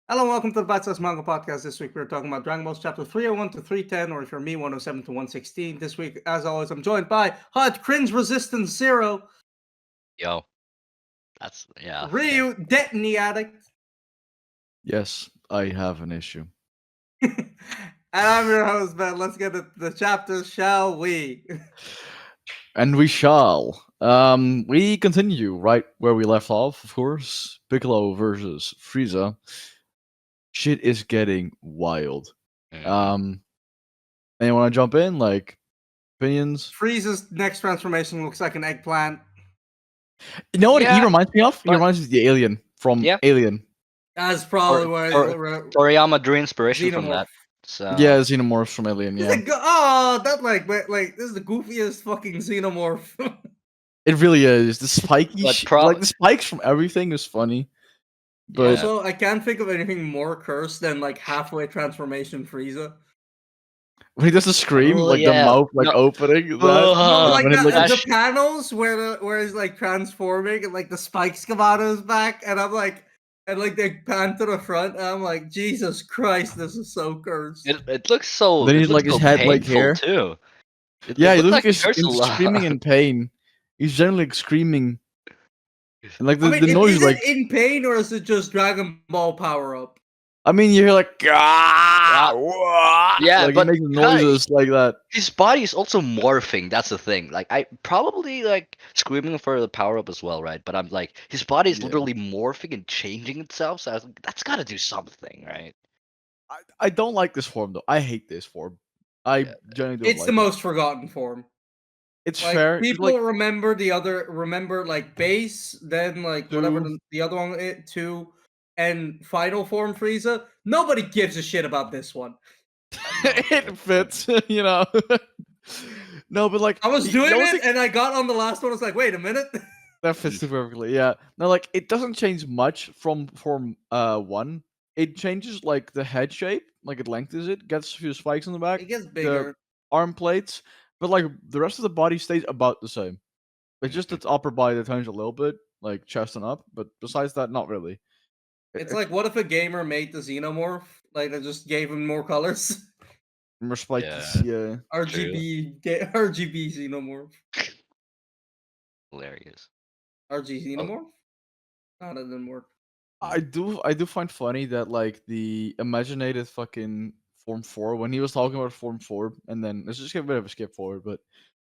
Hello and welcome to the Bite Manga Podcast. This week we're talking about Dragon Ball Chapter 301 to 310, or if you're me, 107 to 116. This week, as always, I'm joined by Hot Cringe Resistance Zero, Yo, yeah. Okay. Ryu Detony Addict, Yes, I have an issue. and I'm your host, Ben. Let's get into the chapters, shall we? And we shall. We continue right where we left off, of course. Piccolo versus Frieza. Shit is getting wild. Mhm. Anyone want to jump in? Like, opinions? Frieza's next transformation looks like an eggplant. You know what he Yeah, reminds me of? He but reminds me of the alien from yeah, Alien. That's Tor- probably Tor- where Toriyama drew inspiration from Xenomorph. that. So Yeah, Xenomorphs from Alien, This yeah. is this is the goofiest fucking Xenomorph. It really is. The spiky but like the spikes from everything is funny. But yeah, Also, I can't think of anything more cursed than like halfway transformation Frieza. when he does the scream, oh like the yeah, mouth like no, opening, that No, ugh, like when it like that the panels where he's like transforming and like the spikes come out of his back, and I'm like, and like they pan to the front, and I'm like, Jesus Christ, this is so cursed. it looks so then he's like his head like painful hair. too. It Yeah, he looks looks like like he he's hurts a screaming lot. in pain. He's generally like screaming, and like I the mean, noise, is it like in pain or is it just Dragon Ball power up? I mean, you hear like Yeah, yeah, like he but makes noises like that. his body is also morphing. That's the thing. Like I probably like screaming for the power up as well, right? But I'm like his body is Yeah, literally morphing and changing itself. So I was like, that's got to do something, right? I don't like this form though. I hate this form. I Yeah. generally don't It's the like it. most forgotten form. It's Like fair. 'Cause, people like remember like base, then like whatever two, the other one it two, and final form Frieza. Nobody gives a shit about this one. No, it fits, you know. No, but like I was you doing know, it and I got on the last one. I was like, wait a minute. that fits too perfectly. Yeah. No, like it doesn't change much from Form 1. It changes like the head shape, like it lengthens it, gets a few spikes on the back, It gets the bigger. arm plates, but like the rest of the body stays about the same. It's just its upper body that turns a little bit, like chest and up, but besides that, not really. It's It's like, what if a gamer made the Xenomorph? Like, they just gave him more colors. more spiky, yeah, yeah. true, RGB Xenomorph. hilarious. RG Oh, Xenomorph? No, that didn't work. I do find funny that like the imaginated fucking Form 4 when he was talking about Form 4, and then let's just get a bit of a skip forward, but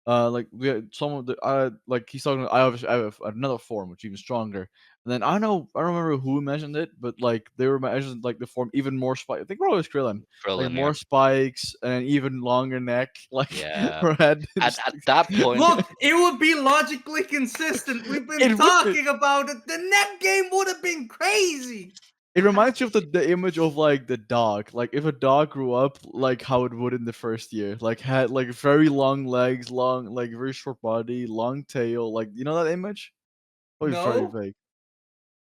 like we had some of the like he's talking. I have another form which is even stronger. And then I don't remember who mentioned it, but like they were mentioned like the form even more spike. I think probably it was Krillin. Like Krillin, yeah, more spikes and an even longer neck, like yeah. her head. At that point, Look, it would be logically consistent. We've been It would be. talking about it. The neck game would have been crazy. It reminds you of the image of like the dog. Like if a dog grew up like how it would in the first year. Like had like very long legs, long like very short body, long tail. Like you know that image? Probably very No? vague.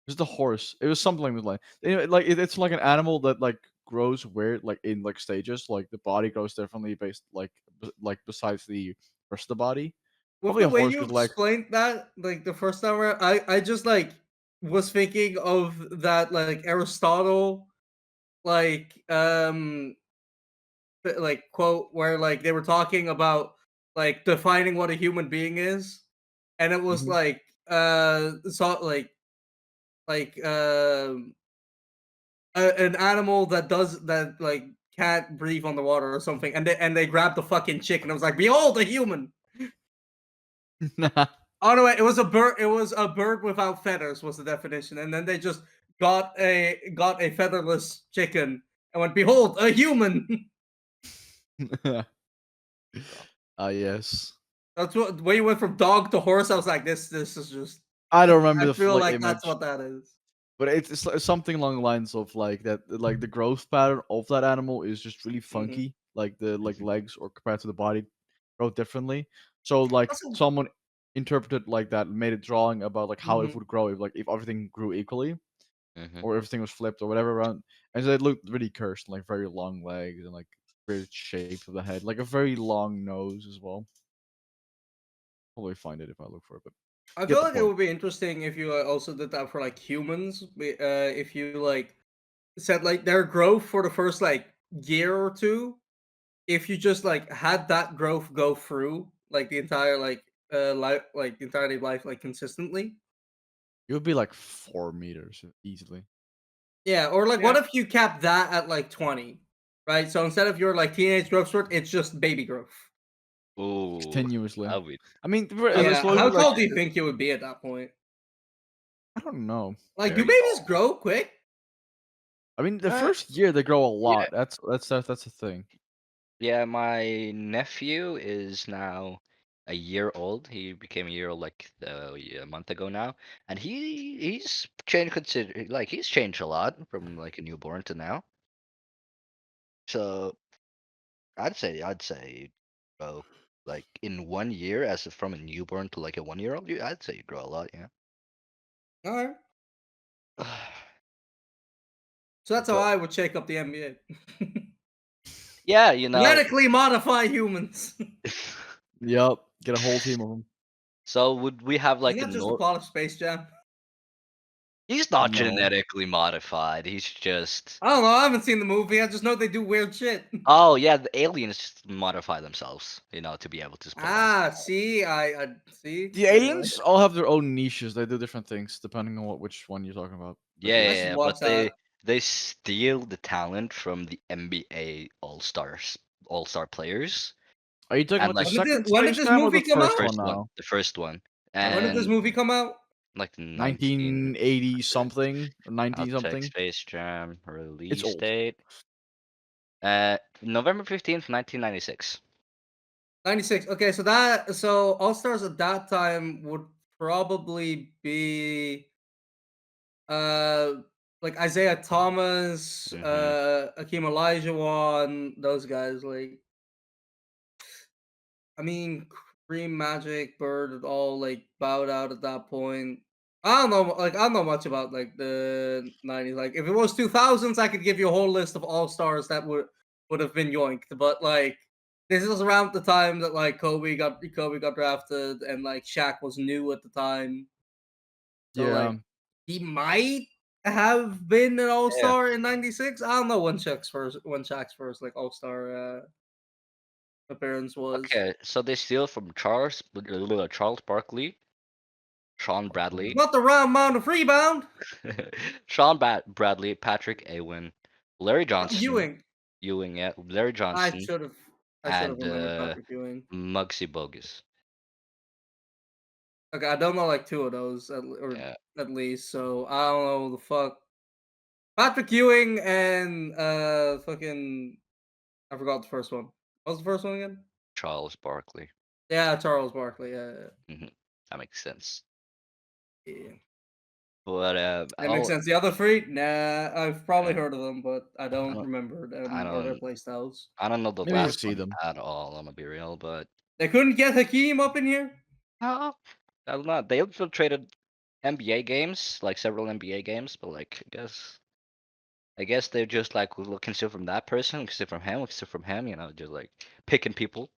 Just a horse. It was something like that. Anyway, like it's like an animal that like grows weird, like in like stages. Like the body grows differently based like besides the rest of the body. With Probably the a way horse you because like explained that, like the first time around, I just like was thinking of that like Aristotle like like quote where like they were talking about like defining what a human being is, and it was mhm. like so like an animal that does that like can't breathe on the water or something, and they grabbed the fucking chick, and I was like, behold, a human. Nah. Oh no, wait, it was a bird. It was a bird without feathers was the definition, and then they just got a featherless chicken and went, behold, a human. Ah yes. That's what when you went from dog to horse. I was like, this is just. I don't remember I the feel like like that's image. what that is. But it's something along the lines of like that, like the growth pattern of that animal is just really Hmm. funky. Like the like legs or compared to the body grow differently. So like Also, someone interpreted like that, made a drawing about like how it mhm. would grow if everything grew equally hmm or everything was flipped or whatever around, and so it looked really cursed, like very long legs and like weird shapes of the head, like a very long nose as well. Probably find it if I look for it, but I get feel the like it point. would be interesting if you also did that for like humans. If you like said like their growth for the first like year or two, if you just like had that growth go through like the entire life, like the entirety of life, like consistently. It would be like 4 meters easily. Yeah, or like what Yeah. if you capped that at like 20, right? So instead of your like teenage growth spurt, it's just baby growth. Ooh, Continuously. that would I mean, Yeah, slowly, how like, tall do you think you would be at that point? I don't know. Like, do very babies tall. grow quick? I mean, the Uh, first year they grow a yeah. lot. That's the thing. Yeah, my nephew is now a year old. He became a year old like a month ago now, and he's changed he's changed a lot from like a newborn to now. So I'd say grow like in 1 year from a newborn to like a 1 year old. I'd say you grow a lot, yeah. All right. So that's how But I would shake up the NBA. Yeah, you know. Genetically modify humans. yep, get a whole team of them. So would we have Isn't like a that just the plot of Space Jam? He's not No. genetically modified. He's just. I don't know. I haven't seen the movie. I just know they do weird shit. Oh yeah, the aliens just modify themselves, to be able to play Ah, basketball. see, I see. The Anyway, aliens all have their own niches. They do different things depending on which one you're talking about. But Yeah, I yeah, should yeah, watch but that. they steal the talent from the NBA All-Star players, Are you talking and about the like second When did Space this Jam or movie the come the first out? one first one, now? the first one, When did this and movie come out? like 19. 1980 something or I'll 19 check something. Space Jam It's release old. date. November 15th, 1996. 96. Okay, so All Stars at that time would probably be uh like Isaiah Thomas, Mm-hmm. Akeem Olajuwon, those guys. Like, I mean, Cream, Magic, Bird, all like bowed out at that point. I don't know, like I don't know much about like the 90s. Like, if it was 2000s, I could give you a whole list of all stars that would have been yoinked. But like, this is around the time that like Kobe got drafted, and like Shaq was new at the time. So Yeah. like, he might have been an all Yeah. star in '96. I don't know when Shaq's first like all star appearance was. Okay, so they steal from Charles Barkley, Sean Bradley, Not the round mound of rebound. Bradley, Patrick Ewing, Larry Johnson, Ewing. yeah, Larry I Johnson, should have. I should have and remembered Patrick Ewing. Muggsy Bogues. Okay, I don't know like two of those Yeah, at least. So I don't know the fuck. Patrick Ewing and fucking I forgot the first one. What was the first one again? Charles Barkley. Yeah, Charles Barkley. Yeah, Hmm. That makes sense. yeah, yeah. But That makes sense. The other three, nah, I've probably yeah, heard of them, but I I don't don't, remember I them or their don't, playstyles. I don't know the maybe you last see one them. at all. I'm gonna be real, but They couldn't get Hakeem up in here. no, that's not. They infiltrated NBA games, like several NBA games, but like I guess they're just like we can steal from that person, we can steal from him, we can steal from him, just like picking people.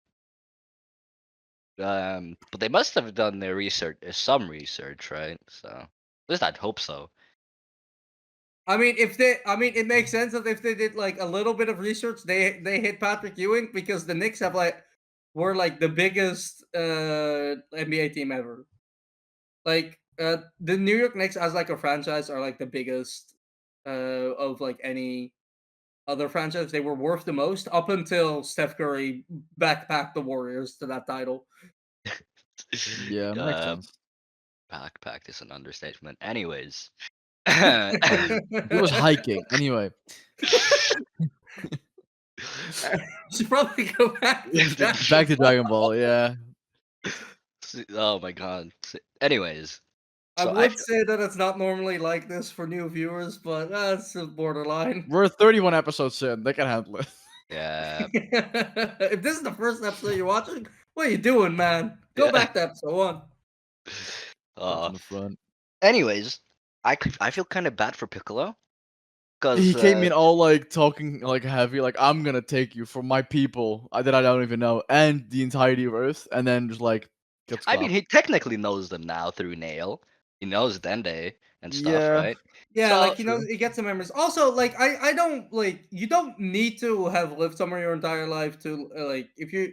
But they must have done their research, some research, right? So at least I'd hope so. I mean, it makes sense that if they did like a little bit of research, they hit Patrick Ewing because the Knicks were like the biggest NBA team ever. Like the New York Knicks as like a franchise are like the biggest of like any other franchise. They were worth the most up until Steph Curry backpacked the Warriors to that title. Yeah, makes uh, sense. Backpacked is an understatement. Anyways, He was hiking anyway. Should probably go back to Back to Dragon Ball. Yeah. Oh my god. Anyways, I so would say that it's not normally like this for new viewers, but that's borderline. We're 31 episodes in. They can handle it. yeah, If this is the first episode you're watching, what are you doing, man? Go yeah. back to episode 1. That's Uh, in the front. anyways, I feel kind of bad for Piccolo He because came in all like talking like heavy, like I'm gonna take you from my people that I don't even know and the entirety of Earth, and then just like gets I mean clapped. he technically knows them now through Nail. He knows Dende and stuff, Yeah. right? Yeah, So like it gets the memories. Also, like I don't like you don't need to have lived somewhere your entire life to like if you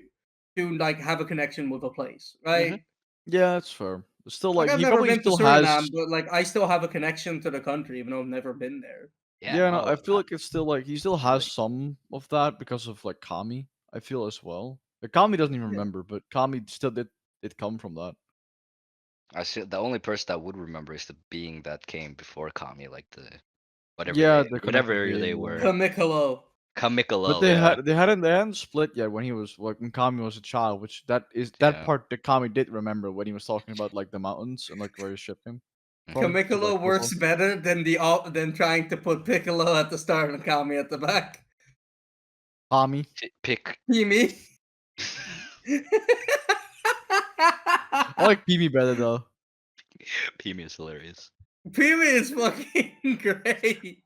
to like have a connection with a place, mhm, right? Yeah, that's fair. Still, Like like I've he never probably been to still has. Suriname, but like I still have a connection to the country, even though I've never been there. yeah, Yeah, no, I no, feel like it's still like he still has absolutely. some of that because of like Kami. I feel as well. Like, Kami doesn't even Yeah. remember, but Kami still did come from that. I see the only person that would remember is the being that came before Kami, like the Yeah, the connected whatever being. they Yeah. were. Kamikalo. But Kamikalo, yeah. they hadn't split yet when he was like when Kami was a child, which that Yeah. part that Kami did remember when he was talking about like the mountains and like where he's shipping Mhm. from to like Kamikalo Kyoto. works better than than trying to put Piccolo at the start and Kami at the back. Kami. Pick. Kimi. I like Pimi better though. Pimi is hilarious. Pimi is fucking great.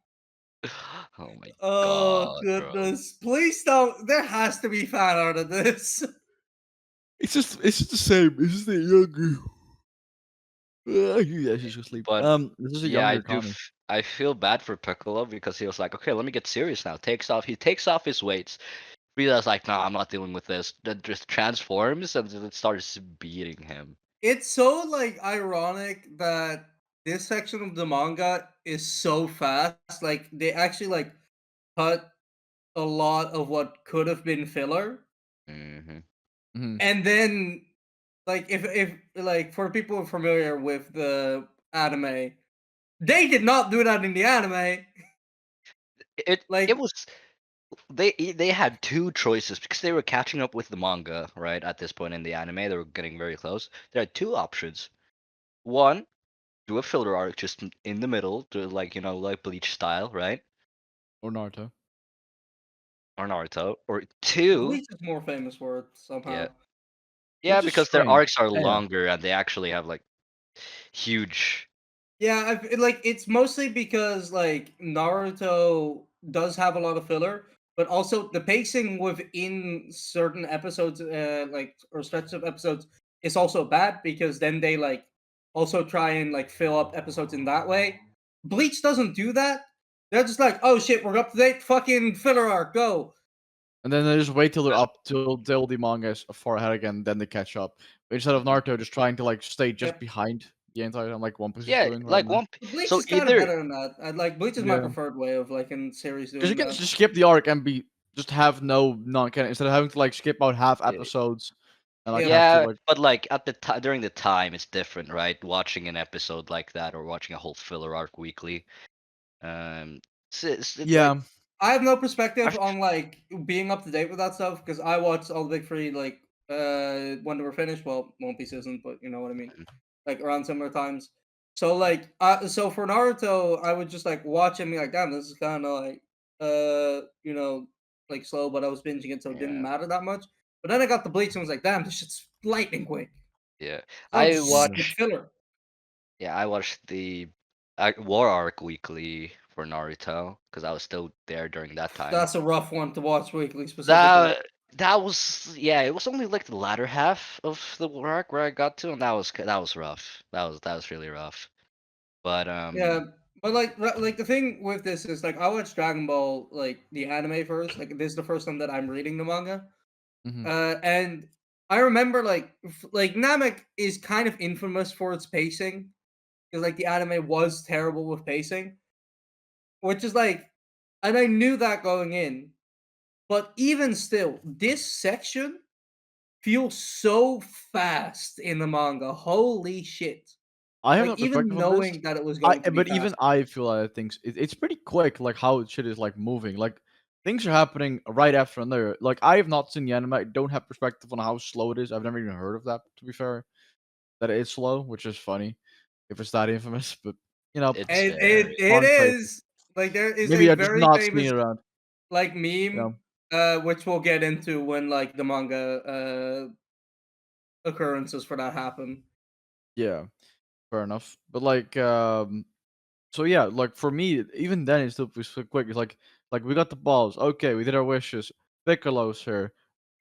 Oh my Oh god, bro. goodness! Please don't. There has to be fan art of this. It's just the same. It's just the younger. Yeah, she's asleep. But This is a yeah, younger Kami. I feel bad for Piccolo because he was like, okay, let me get serious now. He takes off his weights. Frida's like, nah, I'm not dealing with this. Then just transforms and then it starts beating him. It's so like ironic that this section of the manga is so fast. Like they actually like cut a lot of what could have been filler, Hmm. Hmm. and then like if like for people familiar with the anime, they did not do that in the anime. It Like was they had two choices because they were catching up with the manga, right? At this point in the anime, they were getting very close. They had two options. One, do a filler arc just in the middle, to like like Bleach style, right? Or Naruto. Or Naruto. Or two, Bleach is more famous for it yeah, somehow. yeah, Which is because their strange. arcs are Yeah. longer and they actually have like huge. Yeah, like it's mostly because like Naruto does have a lot of filler, but also the pacing within certain episodes, like or stretches of episodes, is also bad because then they like also try and like fill up episodes in that way. Bleach doesn't do that. They're just like, oh shit, we're up to date. Fucking filler arc, go. And then they just wait till they're up till the manga is far ahead again, then they catch up. Instead of Mhm. Naruto just trying to like stay just Yep. behind the entire time, like One Piece is Yeah, doing right like now. Bleach so is kind of either better than that. I like Bleach is my Yeah, preferred way of like in series because you doing can that. just skip the arc and be just have no non-canon instead of having to like skip out half yeah, episodes and like Yep. have to yeah, like. but like at the time during the time it's different, right? Watching an episode like that or watching a whole filler arc weekly. It's like Yeah. I have no I perspective f- on like being up to date with that stuff because I watched all the big three like when they were finished. Well, One Piece isn't, but you know what I mean. Like around similar times. So like so for Naruto, I would just like watch and be like, damn, this is kind of like you know like slow, but I was binging it, so it didn't yeah, matter that much. But then I got the Bleach and was like, damn, this shit's lightning quick. yeah. So I'll I just Yeah. skip watch filler. Yeah, I watched the War Arc weekly for Naruto because I was still there during that time. That's a rough one to watch weekly specifically. That was yeah, it was only like the latter half of the War Arc where I got to, and that was rough. That was really rough. But Yeah, but like the thing with this is like I watched Dragon Ball like the anime first. Like this is the first time that I'm reading the manga. Hmm. And I remember like like Namek is kind of infamous for its pacing because like the anime was terrible with pacing, which is like, and I knew that going in. But even still, this section feels so fast in the manga. Holy shit! I have Like no even perspective on this. knowing that it was going to be But even faster. I feel that things it's pretty quick, like how shit is like moving. Like things are happening right after another. Like I have not seen the anime. I don't have perspective on how slow it is. I've never even heard of that. To be fair, that it is slow, which is funny if it's that infamous. But you know, it's And very it fun places. is like there is a Maybe I just very not seen famous it around. like You know, meme which we'll get into when like the manga occurrences for that happen. yeah, fair enough. But like, so yeah, like for me, even then it still was so quick. It's like we got the balls. Okay, we did our wishes. Piccolo's here.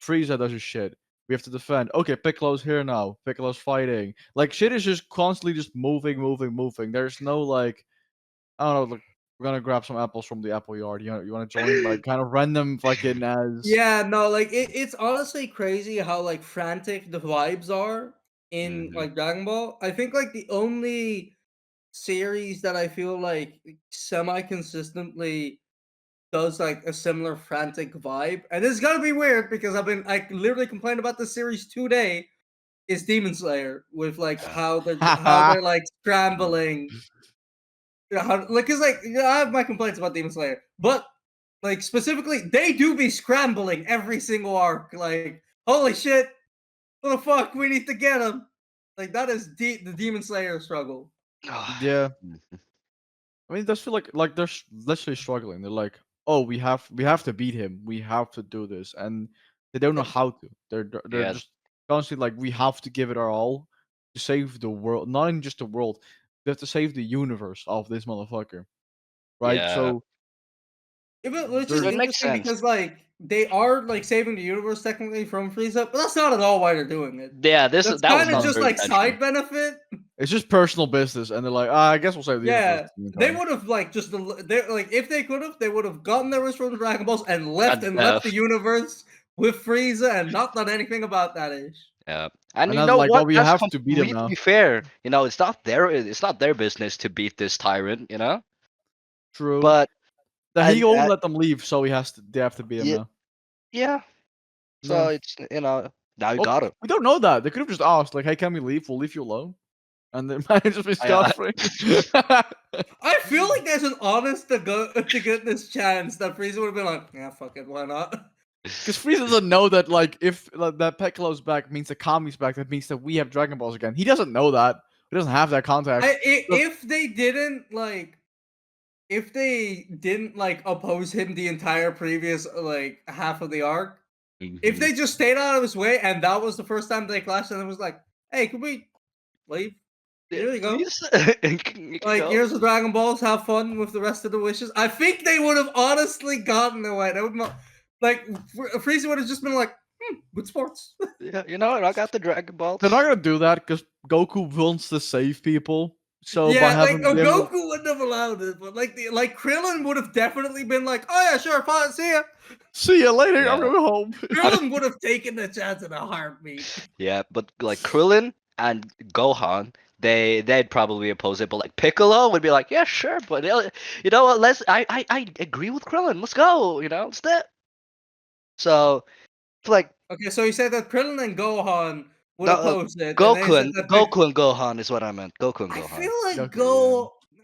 Frieza does his shit. We have to defend. Okay, Piccolo's here now. Piccolo's fighting. Like shit is just constantly just moving. There's no like, I don't know. Like we're gonna grab some apples from the apple yard. You want to join? Like kind of random fucking as. Yeah, no, like it's honestly crazy how like frantic the vibes are in Hmm. like Dragon Ball. I think like the only series that I feel like semi consistently does like a similar frantic vibe, and it's gonna be weird because I literally complained about this series today, is Demon Slayer with like how they're like scrambling. Like, cause like I have my complaints about Demon Slayer, but like specifically, they do be scrambling every single arc. Like, holy shit, what the fuck? We need to get him. Like that is the Demon Slayer struggle. Yeah. I mean, it does feel like they're literally struggling. They're like, oh, we have to beat him. We have to do this, and they don't know how to. They're Yeah, just constantly like, we have to give it our all to save the world. Not even just the world. We have to save the universe of this motherfucker, right? yeah. So Which is So they're it makes interesting sense. because like they are like saving the universe technically from Frieza, but that's not at all why they're doing it. Yeah, That's that was kind of not just their like intention. side benefit. it's just personal business, and they're like, I guess we'll save the universe Yeah, in the they meantime. would have like they like if they could have, they would have gotten their wish from the Dragon Balls and left And the universe with Frieza and not done anything about that ish. yeah, and And you then know like, what? well, we That's have to beat him now. completely fair. You know, it's not their business to beat this tyrant. You know, True. but That he and won't let them leave, so they have to beat him yeah, now. yeah. Yeah. So it's now you Well, got it. we don't know that. They could have just asked, like, "Hey, can we leave? We'll leave you alone." And then might just be I, scot free. I feel like there's an honest to goodness chance that Frieza would have been like, yeah, fuck it, why not? Because Frieza doesn't know that, like, if that Piccolo's back means that Kami's back, that means that we have Dragon Balls again. He doesn't know that. He doesn't have that context. So- If they didn't like, if they didn't like oppose him the entire previous like half of the arc, if Mhm. they just stayed out of his way and that was the first time they clashed and it was like, hey, could we leave? Yeah, Here you go. please, you can Like, go. here's the Dragon Balls. Have fun with the rest of the wishes. I think they would have honestly gotten away. They would like Frieza would have just been like, good sports. Yeah, you know what? I got the Dragon Balls. They're not gonna do that because Goku wants to save people. So by Yeah, like having them, Goku wouldn't have allowed it, but like Krillin would have definitely been like, oh yeah, sure, fine, see ya. see you later. I'm Yeah. going home. Krillin would have taken the chance in a heartbeat. Yeah, but like Krillin and Gohan, they'd probably oppose it. But like Piccolo would be like, yeah, sure, but you know what? I agree with Krillin. Let's go. You know, let's do it. So it's like Okay, so you said that Krillin and Gohan would the, oppose it, and they said that Goku and Gohan is what I meant. Goku and I Gohan. feel like Okay,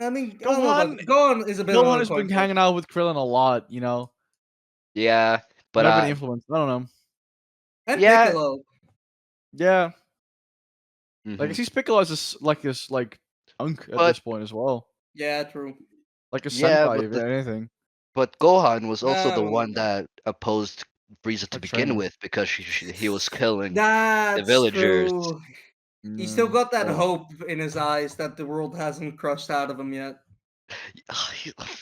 yeah. I mean, I don't know Gohan, about Gohan is a bit of Gohan a has coin been flip. hanging out with Krillin a lot. Yeah, but Might have been influenced. I don't know. And yeah. Piccolo. Yeah, like I Mhm. see Piccolo as this like unk at But this point as well, Yeah, true. like a yeah, senpai if anything. but Gohan was also I the don't know. one that opposed Frieza to Like begin training. with because he was killing the That's villagers. true. He still Yeah. got that Well, hope in his eyes that the world hasn't crushed out of him yet.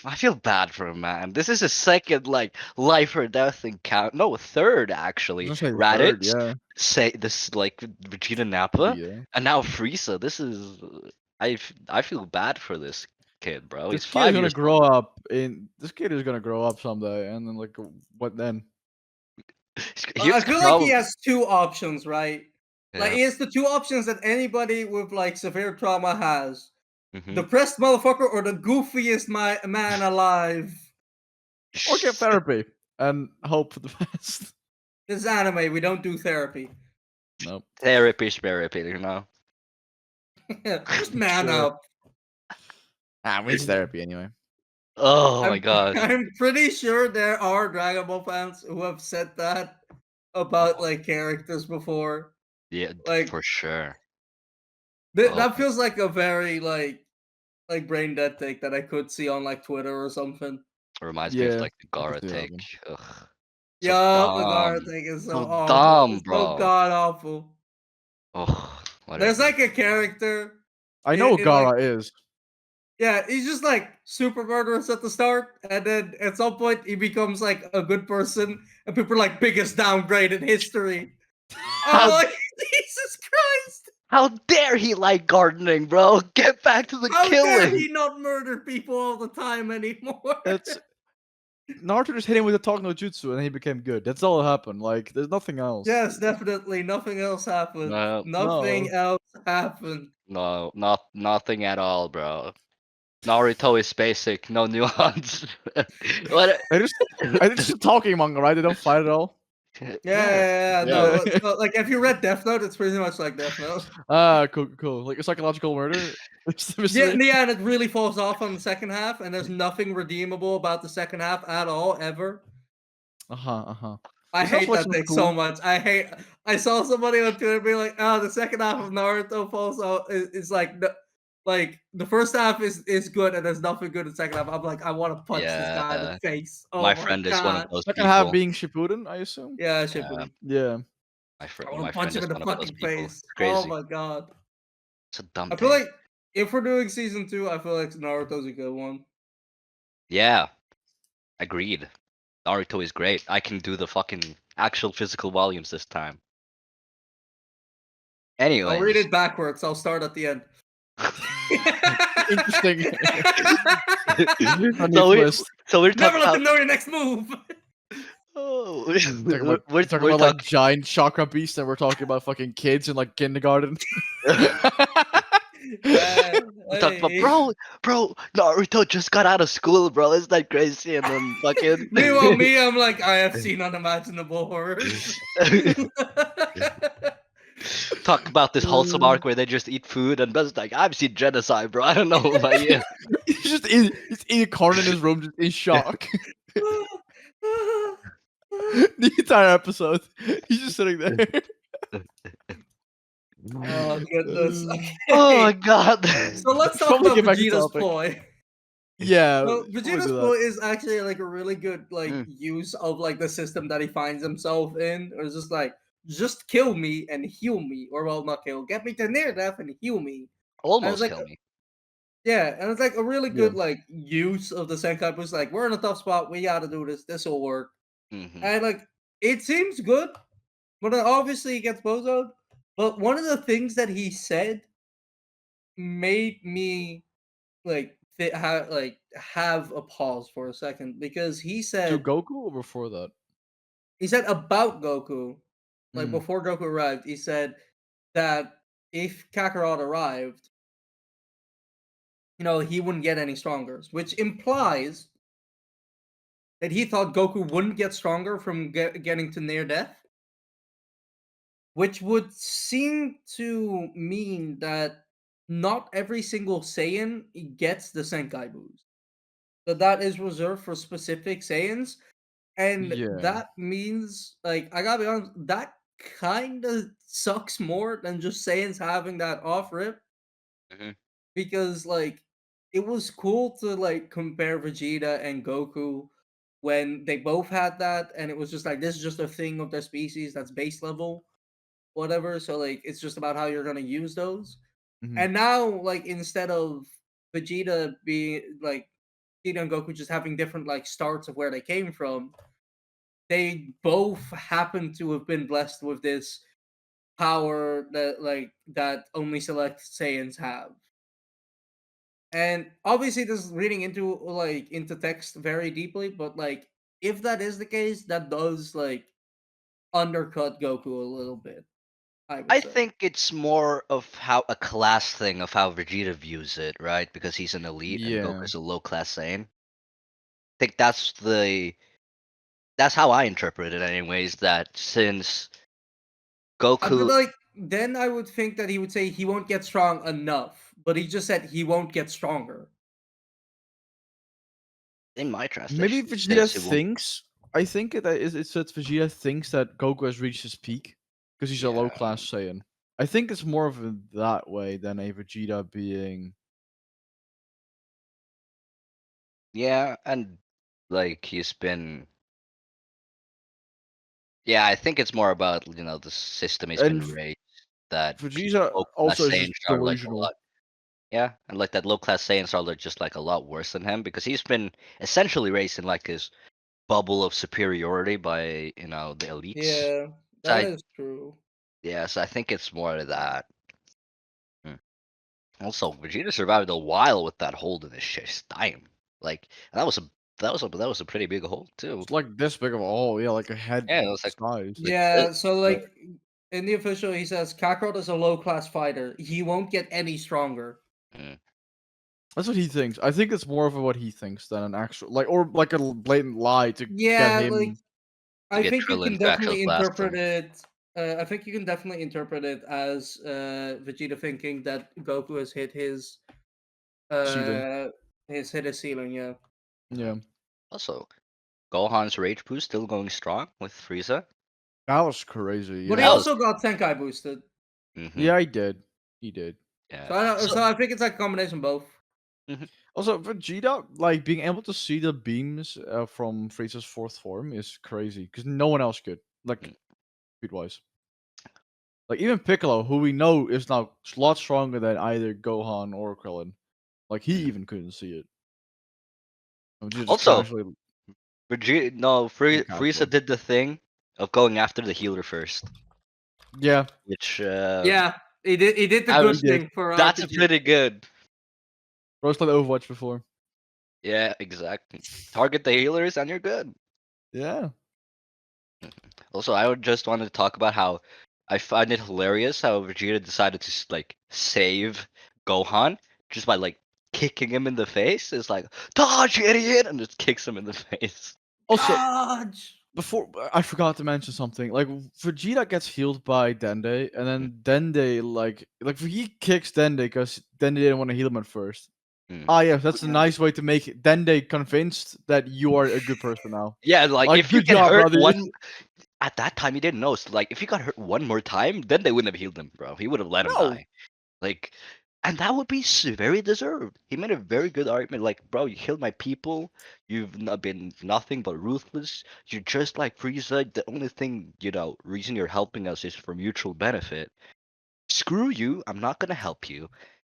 I feel bad for him, man. This is his second like life or death encounter. No, third I actually. was gonna say third, Raditz, yeah. say this like Vegeta Nappa, Yeah. and now Frieza. This is I feel bad for this kid, bro. He's This kid is 5 gonna years grow old. up this kid is gonna grow up someday, and then like, what then? He I was feel like he probably has two options, right? Like yeah. he has the two options that anybody with like severe trauma has: Hmm. depressed motherfucker or the goofiest man alive. Or get therapy and hope for the best. This is anime. We don't do therapy. Nope. Therapy, therapy, you know. Just man Sure. up. We need therapy anyway. Oh my I'm gosh. I'm pretty sure there are Dragon Ball fans who have said that about like characters before. Yeah, Like for sure. Oh, that feels like a very like brain dead take that I could see on like Twitter or something. reminds me of Yeah, like the I can Gara see that take. one. Ugh. So Yup, the dumb. Gara thing is so So awful. dumb, It's so bro. god awful. Oh, There's whatever. like a character I know what in like Gara is. yeah, he's just like super murderous at the start, and then at some point he becomes like a good person, and people are like biggest downgrade in history. I'm like, Jesus Christ! How dare he like gardening, bro? Get back to the How dare killing. he not murder people all the time anymore? That's Naruto just hit him with a talk no jutsu and he became good. That's all that happened. Like, there's nothing else. Yes, definitely. Nothing else happened. No, Nothing else happened. no, nothing at all, bro. Naruto is basic, no nuance. What? They're just a talking manga, right? They don't fight at all. Yeah, Yeah. no. So, like, if you read Death Note, it's pretty much like Death Note. Ah, cool. Like a psychological murder. It's the Yeah, mystery. in the end, it really falls off on the second half, and there's nothing redeemable about the second half at all, ever. Uh-huh. I It sounds hate like that some thing cool- so much. I saw somebody on Twitter be like, "Oh, the second half of Naruto falls off. Is like the first half is good, and there's nothing good in the second half." I'm like, I want to punch this guy in the Yeah, face. Oh my my friend is one of god. those Second half people. being Shippuden, I assume. Yeah, Yeah, Shippuden. Yeah. I my want to punch friend him is in the one of those fucking people. face. It's Oh crazy. my god. It's a dumb I feel thing. like if we're doing season 2, I feel like Naruto's a good one. Yeah, agreed. Naruto is great. I can do the fucking actual physical volumes this time. I'll read Anyways. it backwards. I'll start at the end. Interesting. Funny so we twist. so we're Never talking let about them know your next move. oh We're talking about like giant chakra beasts, and we're talking about fucking kids in like kindergarten. Yeah, we talked about hey. bro, Naruto just got out of school, bro. Isn't that crazy? And then fucking Meanwhile, me, I'm like, I have seen unimaginable horrors. talk about this wholesome arc where they just eat food, and Ben's like, I've seen genocide, bro. I don't know about you. He's just eating a corn in his room, just in shock. The entire episode, he's just sitting there. Oh goodness. Oh my Okay. god. So let's talk Probably about get back to Vegeta's topic. ploy. Yeah, So probably do Vegeta's that. ploy is actually like a really good Mm. use of like the system that he finds himself in. Or it's just like, just kill me and heal me, or well, not kill, get me to near death and heal me. And it's Almost like, kill me. yeah, and it's like a really Yeah. good like use of the Senkai boost. Like, we're in a tough spot, we gotta do this. This will work. Hmm. And like, it seems good, but then obviously he gets bozoed. But one of the things that he said made me have a pause for a second, because To said Goku or before that? he said about Goku, like Mm. before Goku arrived, he said that if Kakarot arrived, he wouldn't get any stronger, which implies that he thought Goku wouldn't get stronger from getting to near death, which would seem to mean that not every single Saiyan gets the Senkai boost. That is reserved for specific Saiyans, and Yeah. that means, like, I gotta be honest, that kind of sucks more than just Saiyans having that off rip, Hmm. because like it was cool to like compare Vegeta and Goku when they both had that, and it was just like, this is just a thing of their species that's base level, whatever. So like it's just about how you're gonna use those. Mhm. And now, like, instead of Vegeta being like Vegeta and Goku just having different like starts of where they came from, they both happen to have been blessed with this power that only select Saiyans have. And obviously this is reading into text very deeply, but like if that is the case, that does like undercut Goku a little bit, I would I say. think it's more of how a class thing of how Vegeta views it, right? Because he's an elite and Yeah. Goku's a low class Saiyan. I think that's how I interpret it anyways, that since But Goku like then I would think that he would say he won't get strong enough, but he just said he won't get stronger. in my Maybe translation it Vegeta says he won't. thinks. I think it says Vegeta thinks that Goku has reached his peak because he's a low Yeah. class Saiyan. I think it's more of a that way than a Vegeta being. Yeah, and like he's been yeah, I think it's more about, the system he's been And raised that Vegeta low class also is Saiyans just are like a delusional. lot. Yeah, and like that low class Saiyans are like just like a lot worse than him because he's been essentially raised in like his bubble of superiority by the elites. Yeah, So that is true. Yes, I think it's more of that. Hmm. Also, Vegeta survived a while with that hold in his chest. Damn. Like that was a pretty big hole too. It's like this big of a hole, yeah, like a head Yeah, it was like size. legit. Yeah, so But, like in the official, he says Kakarot is a low class fighter. He won't get any stronger. mm, That's what he thinks. I think it's more of what he thinks than an actual like or like a blatant lie to get Yeah, like him. to I get think you Krillin can to actually definitely blast interpret him. it. I think you can definitely interpret it as Vegeta thinking that Goku Ceiling. uh hit his ceiling. Yeah, Yeah. Also, Gohan's rage boost still going strong with Frieza. That was crazy, but he That yeah. was also got Senkai boosted. hmm Yeah, he did. He did. yeah. So So I think it's like a combination of both. mhm, Also, Vegeta, like being able to see the beams from Frieza's fourth form is crazy because no one else could, like mm, speed wise. Like even Piccolo, who we know is now a lot stronger than either Gohan or Krillin, like he mhm. even couldn't see it. And Vegeta just Also, casually Vegeta, no, Frieza casual. did the thing of going after the healer first, Yeah, which Yeah, he did the he good did. thing for that's RPG. pretty good. Rose played Overwatch before. Yeah, exactly. Target the healers and you're good. Yeah. Also, I would just want to talk about how I find it hilarious how Vegeta decided to like save Gohan just by like kicking him in the face. It's like dodge, you idiot, and just kicks him in the face. Also, Dodge. before I forgot to mention something. Like Vegeta gets healed by Dende, and Mm, then Dende like he kicks Dende because Dende didn't want to heal him at first. mm. Ah, yeah, that's a Yeah. nice way to make Dende convinced that you are a good person now. Yeah, like Like, if you good get job, hurt brother. one at that time, he didn't know. So, like if he got hurt one more time, then they wouldn't have healed him, bro. He would have let him No, die. Like, and that would be very deserved. He made a very good argument. Like, bro, you killed my people. You've not been nothing but ruthless. You're just like Frieza. The only thing, reason you're helping us is for mutual benefit. Screw you. I'm not gonna help you.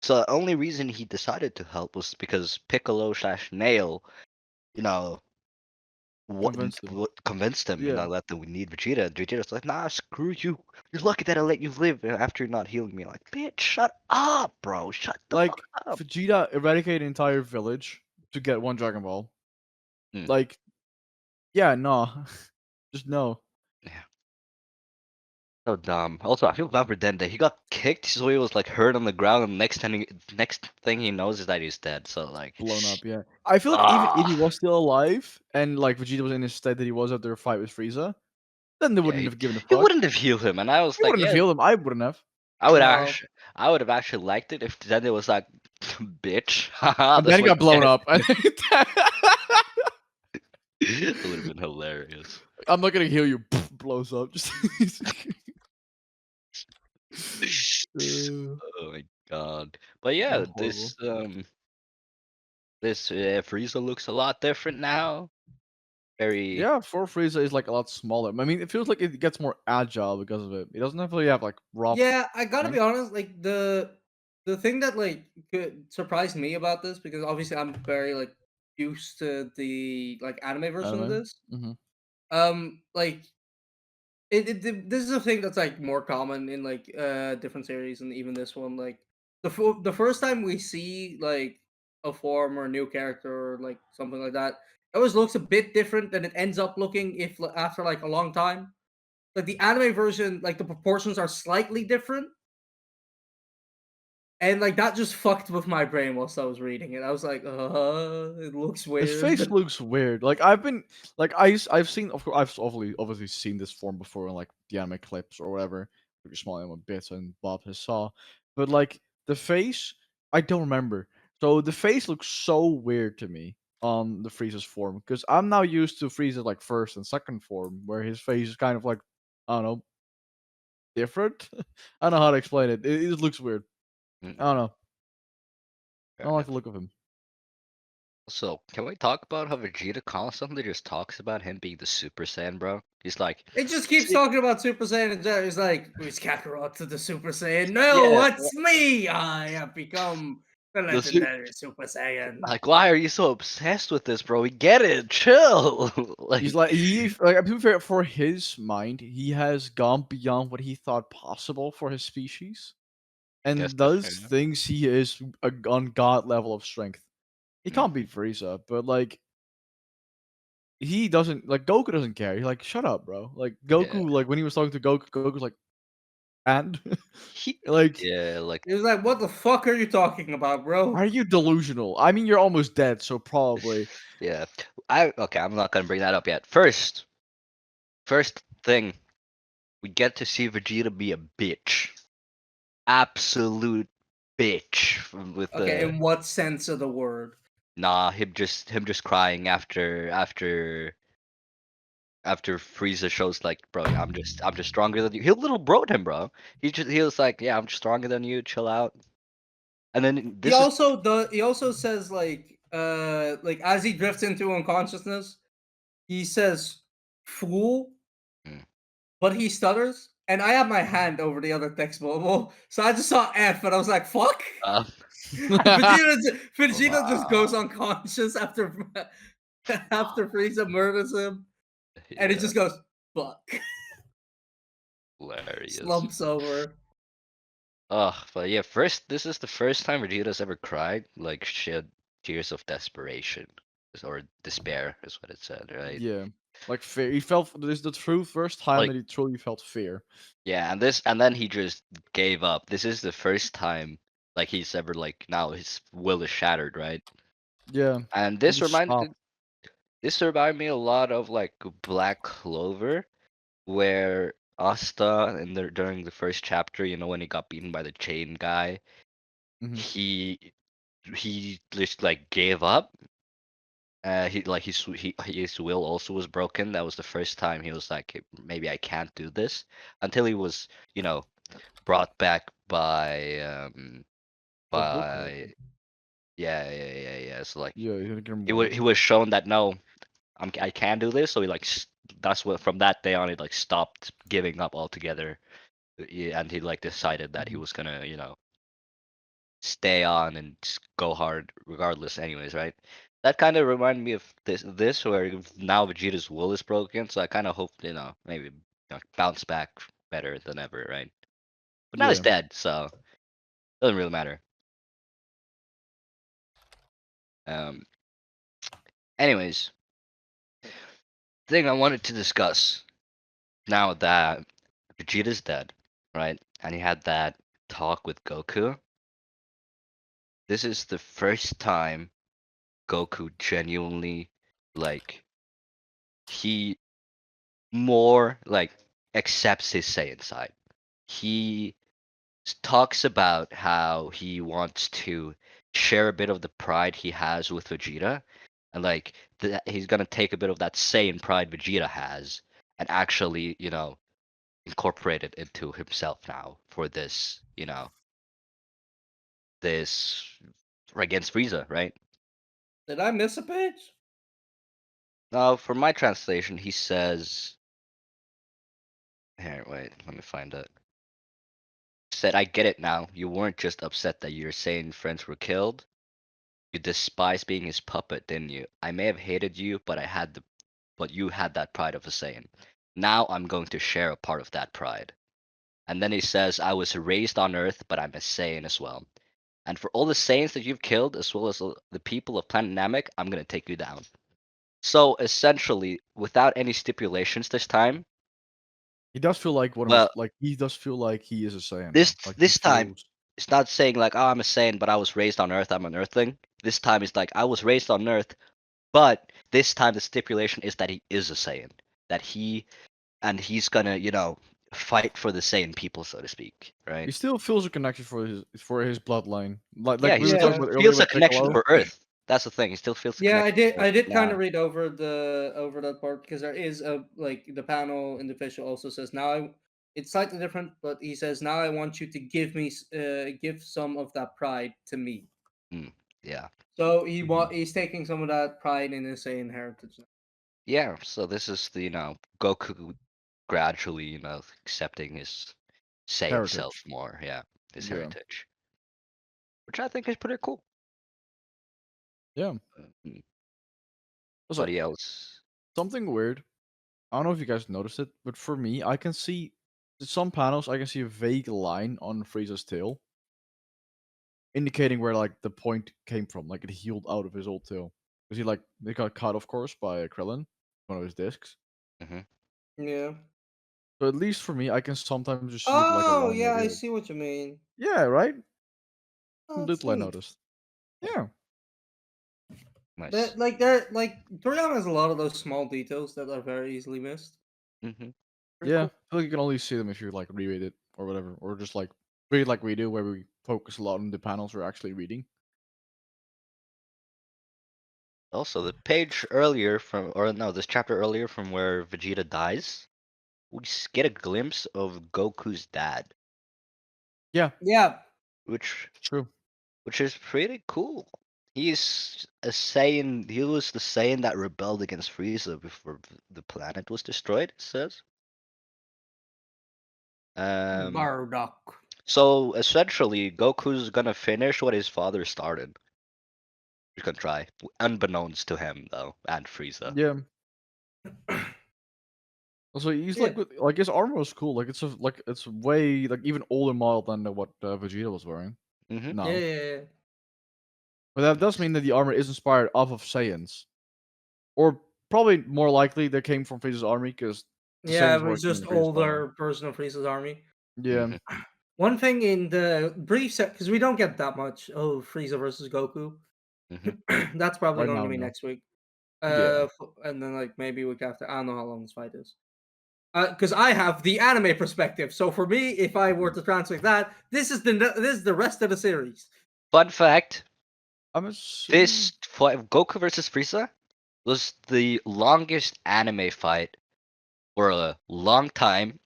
So the only reason he decided to help was because Piccolo slash Nail, you know, what, convinced him. what convinced him, Yeah, that we need Vegeta. And Vegeta's like, nah, screw you. You're lucky that I let you live after you're not healing me. Like, bitch, shut up, bro. Shut the fuck like up. Vegeta eradicated an entire village to get one Dragon Ball. Mm, Like, yeah, no, just no. yeah, so dumb. Also, I feel bad for Dende. He got kicked, so he was like hurt on the ground, and next thing he knows is that he's dead. So like, Blown up. Yeah, I feel like even if he ah, was still alive and like Vegeta was in his state that he was after a fight with Frieza, then they yeah, wouldn't he, have given a he fuck. wouldn't have healed him, and I was He like, wouldn't have yeah, healed him. I wouldn't have. No. I would have actually liked it if Dende was like, bitch, haha, And that's then he what got you blown get. up. It would have been hilarious. I'm not gonna heal you. Blows up. Just. Uh, Oh my god. But yeah, yeah, horrible. this Frieza looks a lot different now. Very Yeah, 4 Frieza is like a lot smaller. I mean, it feels like it gets more agile because of it. It doesn't really have like rough Yeah, I gotta be strength. honest. Like the thing that like could surprise me about this, because obviously I'm very like used to the like anime version of Anime. this. Hmm. Like this is a thing that's like more common in like different series, and even this one. Like the first time we see like a form or a new character or like something like that, it always looks a bit different than it ends up looking if after like a long time. Like the anime version, like the proportions are slightly different. And like that just fucked with my brain whilst I was reading it. I was like, it looks His weird. face looks weird. Like I've been like I've seen of course I've obviously seen this form before in like the anime clips or whatever, pretty small anime bits and Bob has saw, but like the face I don't remember. So the face looks so weird to me on the Frieza's form because I'm now used to Frieza's like first and second form where his face is kind of like I don't know different. I don't know how to explain it. It just looks weird. I mm, don't know. I fair don't like the enough. look of him. So, can we talk about how Vegeta constantly just talks about him being the Super Saiyan, bro? He's like, It just keeps "See- talking about Super Saiyan and It's like, who's Kakarot to the Super Saiyan? No, yeah, it's me. I have become The The suit. legendary Super Saiyan. Like, why are you so obsessed with this, bro? We get it. Chill. He's Like, like like to be fair, for his mind, he has gone beyond what he thought possible for his species, guess and that's thus fair enough. thinks he is on god level of strength. He Mm. can't beat Frieza, but like he doesn't like Goku doesn't care. He's like, shut up, bro. Like Yeah. Goku, like when he was talking to Goku, Goku's like, and He, like, yeah, like, He was like, "What the fuck are you talking about, bro?" are you delusional? I mean, you're almost dead, so probably. yeah. Okay, I'm not gonna bring that up yet. First thing, we get to see Vegeta be a bitch. Absolute bitch with Okay, the in what sense of the word? him just crying after Frieza shows like, bro, I'm just stronger than you. He little broed him, bro. He was like, yeah, I'm just stronger than you. Chill out. And then He this is also he also says like as he drifts into unconsciousness, he says fool, Mm. but he stutters. And I have my hand over the other text bubble, so I just saw F and I was like, fuck. uh, And Vegeta just goes unconscious after after Frieza murders him, and he yeah, just goes, fuck. hilarious. Slumps over. But yeah, this is the first time Vegeta's ever cried, like shed tears of desperation or despair, is what it said, right? Yeah, like fear. He felt this is the true first time Like, that he truly felt fear. yeah, and then he just gave up. This is the first time like he's ever like now his will is shattered, right? Yeah, And he just stopped. this reminded me a lot of like Black Clover, where Asta during the first chapter, when he got beaten by the chain guy, Hmm. he he just like gave up. He like his will also was broken. That was the first time he was like, "Hey, maybe I can't do this," until he was, brought back By Goku. by yeah. So like Yeah, he had to get him he right. was shown that no, I can do this. So he like that's what from that day on he like stopped giving up altogether. Yeah, and he like decided that he Mhm. was gonna stay on and just go hard regardless anyways, right? That kind of reminded me of this where now Vegeta's will is broken, so I kind of hope maybe bounce back better than ever, right? But now he's Yeah. dead, so doesn't really matter. um Anyways, thing I wanted to discuss now that Vegeta's dead, right, and he had that talk with Goku. This is the first time Goku genuinely, like, he more like accepts his Saiyan side. He talks about how he wants to share a bit of the pride he has with Vegeta, and like he's gonna take a bit of that Saiyan pride Vegeta has, and actually, incorporate it into himself now for this against Frieza, right? Did I miss a page? Now, for my translation, he says, here, wait, let me find it. Said, I get it now. You weren't just upset that your Saiyan friends were killed. You despised being his puppet, didn't you? I may have hated you, but you had that pride of a Saiyan. Now I'm going to share a part of that pride. And then he says, I was raised on Earth, but I'm a Saiyan as well. And for all the Saiyans that you've killed, as well as the people of Planet Namek, I'm gonna take you down. So essentially, without any stipulations this time, He does feel like one of his well, like he does feel like he is a Saiyan this now. Like he this time feels it's not saying like, oh, I'm a Saiyan, but I was raised on Earth. I'm an Earthling. This time it's like I was raised on Earth, but this time the stipulation is that he is a Saiyan. That he's gonna, fight for the Saiyan people, so to speak, he right? still feels a connection for his bloodline. Like Yeah, he we were still talking Yeah. about earlier feels a with connection Piccolo. for Earth. That's the thing. He still feels a Yeah, I connection did. for Earth. I did kind Now, of read over that part because there is a like the panel in the official also says now it's slightly different, but he says now I want you to give some of that pride to me. mm, yeah, So Mhm. he's taking some of that pride in his Saiyan heritage now. yeah. So this is the Goku gradually accepting his Saiyan self Heritage. more. Yeah, his Yeah. heritage, which I think is pretty cool. Yeah. Mm, Also, What else? something weird. I don't know if you guys noticed it, but for me, I can see some panels. I can see a vague line on Frieza's tail, indicating where like the point came from. Like it healed out of his old tail because he got cut, of course, by Krillin, one of his discs. Hmm. Yeah. So at least for me, I can sometimes just see it like a Oh, line yeah, right I here. see what you mean. Yeah, right. Oh, that's Little I neat. noticed. Yeah, Nice. Toriyama has a lot of those small details that are very easily missed. Hmm. Pretty yeah. cool. I feel like you can only see them if you like reread it or whatever, or just like read like we do, where we focus a lot on the panels we're actually reading. Also, the page earlier from, or no, this chapter earlier from where Vegeta dies, we get a glimpse of Goku's dad, Yeah, Yeah. which true. which is pretty cool. He's a Saiyan. He was the Saiyan that rebelled against Frieza before the planet was destroyed. It says. Um. Bardock. So essentially, Goku's gonna finish what his father started. He's gonna try, unbeknownst to him though, and Frieza. Yeah. Also, he's Yeah. like his armor was cool. Like it's way like even older model than what Vegeta was wearing Mm-hmm. Yeah, now. yeah, yeah. But that does mean that the armor is inspired off of Saiyans, or probably more likely they came from Frieza's army because the Yeah, Saiyans it were was like in just the previous panel. older version of Frieza's army. Yeah, Mm-hmm. One thing in the brief set, because we don't get that much of Frieza versus Goku. Mm-hmm. That's probably right going to now, be no. next week. Yeah, And then like maybe week after. I don't know how long this fight is. Because I have the anime perspective. So for me, if I were to translate that, this is the rest of the series. Fun fact: I'm assuming. this fight, Goku versus Frieza, was the longest anime fight for a long time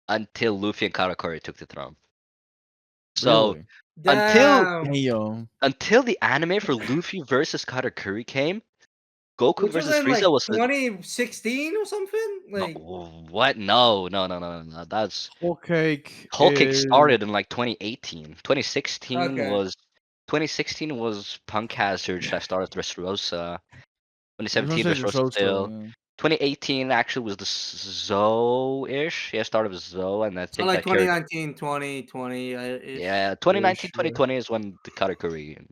until Luffy and Karakuri took the throne. So Really? until Damn. Damn. until the anime for Luffy versus Karakuri came, Goku Which was versus in Frieza like was a 2016 or something. no. Like What? No, no, no, no, no. That's Whole cake Whole Cake is started in like 2018. okay, 2016 was Punk Hazard that started Dressrosa. I was gonna 2017 say Dressrosa still. Dressrosa. 2018 actually was the Zoe-ish. Yeah, started with Zoe, and I so think like that carried. 2019, 2020 ish. Yeah, Yeah, 2019, sure. 2020 is when the Katakuri and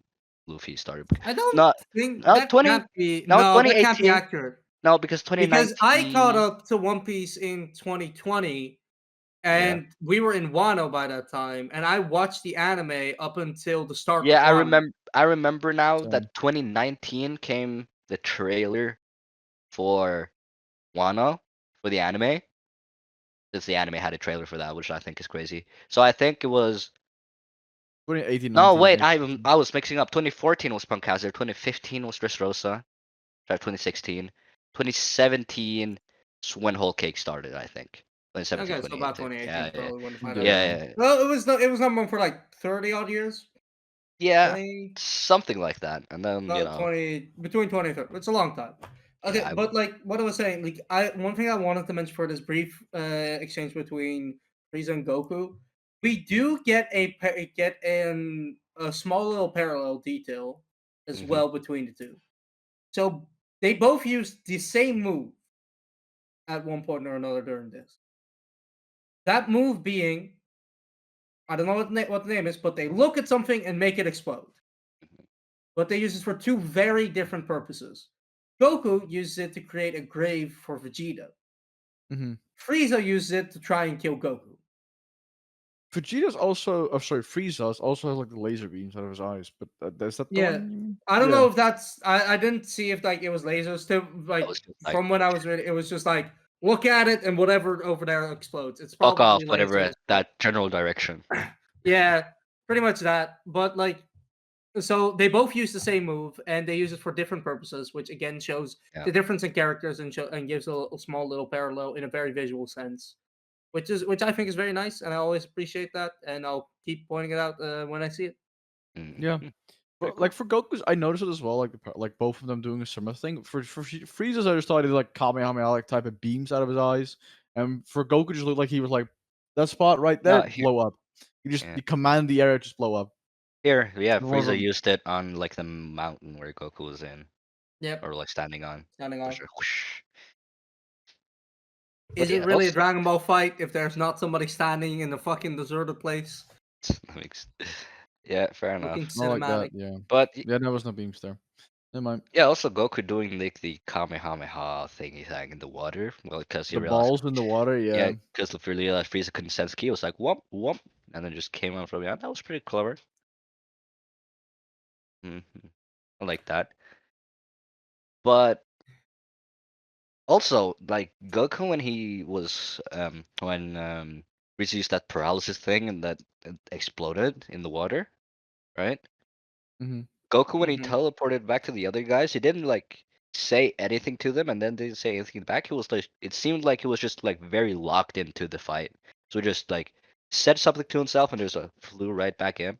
Luffy started. I don't No, think no, that 20, can't be. no, No, that can't be 2018. accurate. No, because Because I caught 2019. up to One Piece in 2020, Yeah. and we were in Wano by that time, and I watched the anime up until the start of Yeah, I Wano. remember. I remember now Same. that 2019 came the trailer for Wano for the anime. Since the anime had a trailer for that, which I think is crazy. So I think it was 2018, no 19 wait, makes I was mixing up. 2014 was Punk Hazard. 2015 was Dressrosa. 2016. 2017 is when Whole Cake started. I think 2017, Okay, so about 2018. 2018 Yeah, is yeah, probably when the fight happened. yeah, yeah. yeah, yeah. Well, it was number one for like 30 odd years. Yeah, 20, something like that. And then no, 20 between 20 and 30. It's a long time. yeah, Okay, I but like what I was saying, like I one thing I wanted to mention for this brief exchange between Frieza and Goku, we do get a small little parallel detail as hmm well between the two. So they both use the same move at one point or another during this. That move being, I don't know what the name is, but they look at something and make it explode. But they use it for two very different purposes. Goku uses it to create a grave for Vegeta. Hmm. Frieza uses it to try and kill Goku. Vegeta's also, oh sorry, Frieza's also has like the laser beams out of his eyes. But is that the Yeah, one you mean? I don't Yeah. know if that's. I didn't see if like it was lasers. To that like was just like from when I was reading, it was just like look at it and whatever over there explodes. It's fuck off, probably whatever lasers, but that general direction. yeah, pretty much that. But like so they both use the same move and they use it for different purposes, which again shows Yeah. the difference in characters and gives a small little parallel in a very visual sense, which I think is very nice, and I always appreciate that, and I'll keep pointing it out when I see it. Yeah. Mhm. Pretty But cool. like for Goku's, I noticed it as well. Like like both of them doing a similar thing. For Frieza's, I just thought he did like Kamehameha like type of beams out of his eyes, and for Goku, just looked like he was like that spot right there No, here, blow up. yeah. You command the area to just blow up. Here, yeah, One of Frieza them. used it on like the mountain where Goku was in, Yep, or like standing on. standing For on. sure. Whoosh. But Is it yeah, really a also Dragon Ball fight if there's not somebody standing in a fucking deserted place that makes yeah, fair looking enough. Not like that. cinematic? Yeah. But Yeah, there was no beams there. Never mind. yeah, also Goku doing like the Kamehameha thingy thing in the water. Well, because he The realized, balls in the water. yeah, Yeah. because he realized Frieza couldn't sense ki, it was like whoop whoop, and then just came out from behind. That was pretty clever. hmm I like that. But also, like Goku when he was when Frieza used that paralysis thing and that it exploded in the water, right? Hmm. Goku when he Mm-hmm. teleported back to the other guys, he didn't like say anything to them and then didn't say anything back. He was like, it seemed like he was just like very locked into the fight. So he just like said something to himself and just flew right back in.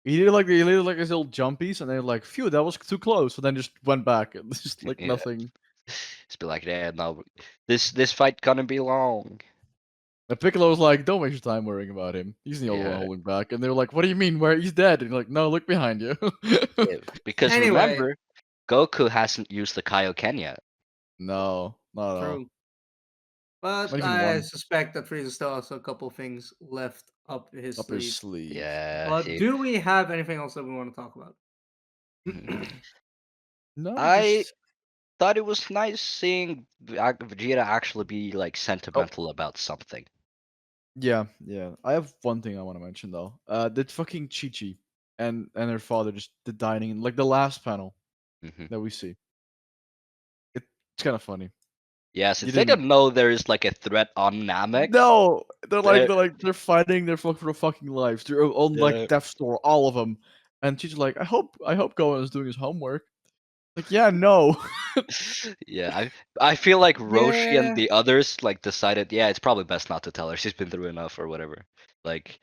He did like his little jumpies, and they were like, "Phew, that was too close." And then just went back. It's just like Yeah, nothing. just be like, yeah, no, this fight gonna be long. And Piccolo was like, "Don't waste your time worrying about him. He's the only one Yeah, holding back." And they were like, "What do you mean? Where he's dead?" And you're like, "No, look behind you." yeah, because Anyway, remember, Goku hasn't used the Kaioken yet. No, not at all. true. But Not even I one suspect that Frieza still has a couple things left up his up his sleeve. sleeve. Yeah, But do we have anything else that we want to talk about? No, I just thought it was nice seeing Vegeta actually be like oh sentimental about something. yeah, yeah. I have one thing I want to mention though. That fucking Chi Chi and her father just the dining, like the last panel hmm that we see. It's kind of funny. Yeah, You since they didn't. don't know there is like a threat on Namek. No, They, they're fighting their for their fucking lives. They're on like yeah, death's door, all of them. And she's like, I hope Gohan is doing his homework. Like, yeah, no. yeah. I feel like Roshi and Yeah, the others like decided, yeah, it's probably best not to tell her. She's been through enough or whatever. Like,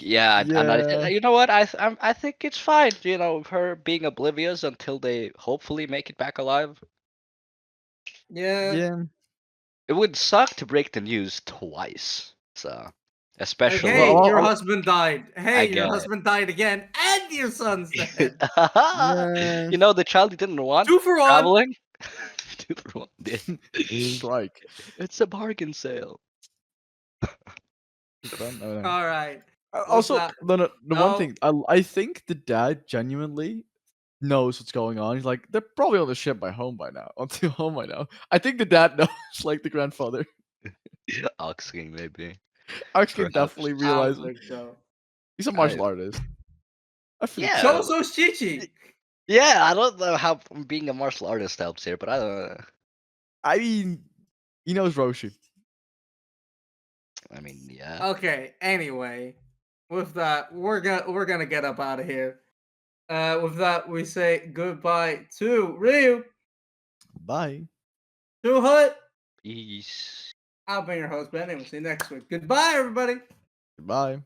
yeah, and Yeah, you know what? I think it's fine. You know, her being oblivious until they hopefully make it back alive. yeah. yeah. It would suck to break the news twice. So, Like, Well, hey, especially, your husband died. I Hey, your get husband died again, and your son's it. dead. yeah. You know, the child he didn't want 2 for 1. traveling. 2 for 1. Yeah. Strike. It's a bargain sale. Fun. Oh, no. All right. With Also, that, the one no. thing I think the dad genuinely knows what's going on. He's like, they're probably on the ship by home by now. Onto home by now. I think the dad knows, like the grandfather. Oxking, maybe. Ax can Perhaps. definitely I realize don't it. think so. He's a I martial artist. I feel yeah. So is Chi-Chi. Yeah, I don't know how being a martial artist helps here, but I don't know. I mean, he knows Roshi. I mean, yeah. Okay. Anyway, with that, we're gonna get up out of here. With that, we say goodbye to Ryu, Bye. to Hut. Peace. I've been your host Ben, and we'll see you next week. Goodbye, everybody. Goodbye.